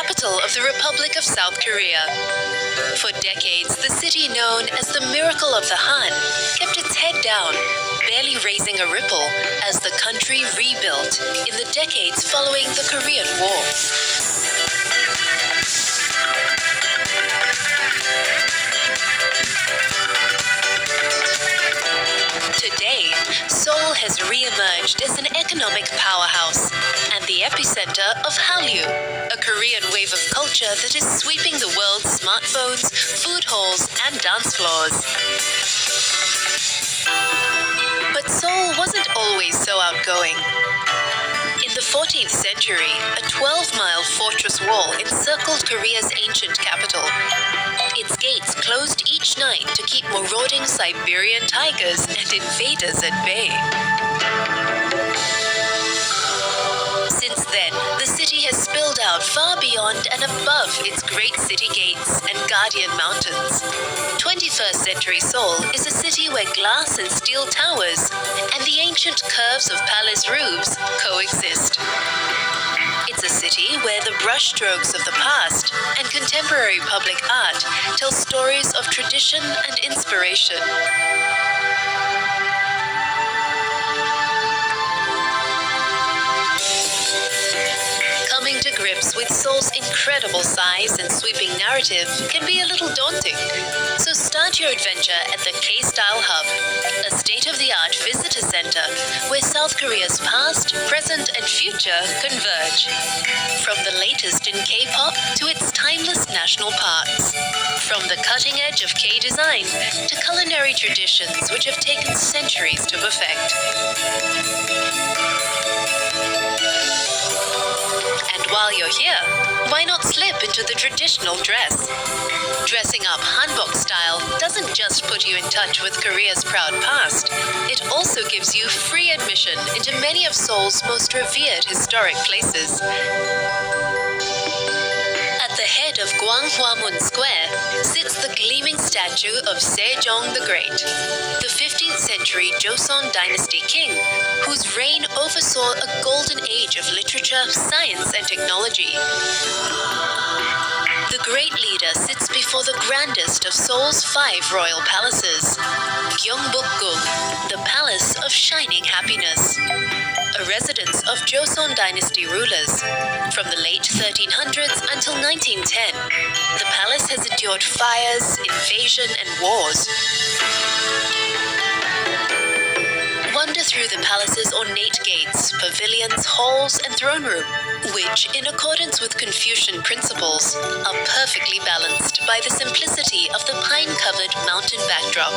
capital of the Republic of South Korea. For decades, the city known as the Miracle of the Han kept its head down, barely raising a ripple as the country rebuilt in the decades following the Korean War. Today, Seoul has re-emerged as an economic powerhouse and the epicenter of Hallyu, a Korean wave of culture that is sweeping the world's smartphones, food halls, and dance floors. But Seoul wasn't always so outgoing. In the 14th century, a 12-mile fortress wall encircled Korea's ancient capital. Its gates closed each night to keep marauding Siberian tigers and invaders at bay. Since then, the city has spilled out far beyond and above its great city gates and guardian mountains. 21st century Seoul is a city where glass and steel towers and the ancient curves of palace roofs coexist. It's a city where the brushstrokes of the past and contemporary public art tell stories of tradition and inspiration. Coming to grips with Seoul's incredible size and sweeping narrative can be a little daunting. So start your adventure at the K-Style Hub, a state-of-the-art visitor center where South Korea's past, present, and future converge. From the latest in K-pop to its timeless national parks. From the cutting edge of K-design to culinary traditions which have taken centuries to perfect. While you're here, why not slip into the traditional dress? Dressing up hanbok style doesn't just put you in touch with Korea's proud past, it also gives you free admission into many of Seoul's most revered historic places. At the head of Gwanghwamun Square sits the gleaming statue of Sejong the Great, the 15th century Joseon dynasty king, whose reign oversaw a golden age of literature, science, and technology. The great leader sits before the grandest of Seoul's 5 royal palaces, Gyeongbokgung, the Palace of Shining Happiness, a residence of Joseon dynasty rulers. From the late 1300s until 1910, the palace has endured fires, invasion, and wars. Wander through the palace's ornate gates, pavilions, halls, and throne room, which, in accordance with Confucian principles, are perfectly balanced by the simplicity of the pine-covered mountain backdrop.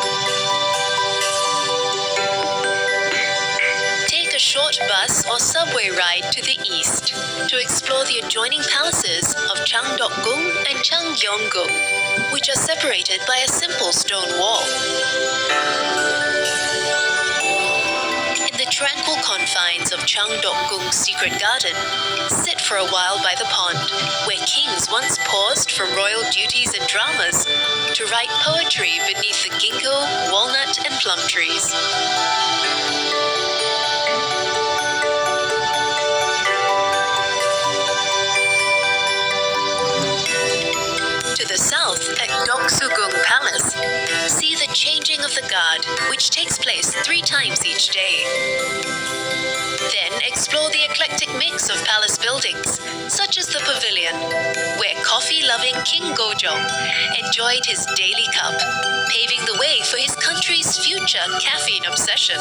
Take a short bus or subway ride to the east to explore the adjoining palaces of Changdeokgung and Changgyeonggung, which are separated by a simple stone wall. The tranquil confines of Changdeokgung's secret garden, sit for a while by the pond, where kings once paused from royal duties and dramas to write poetry beneath the ginkgo, walnut, and plum trees. To the south, at Yongsukong Palace, see the changing of the guard, which takes place 3 times each day. Then explore the eclectic mix of palace buildings, such as the pavilion, where coffee-loving King Gojong enjoyed his daily cup, paving the way for his country's future caffeine obsession.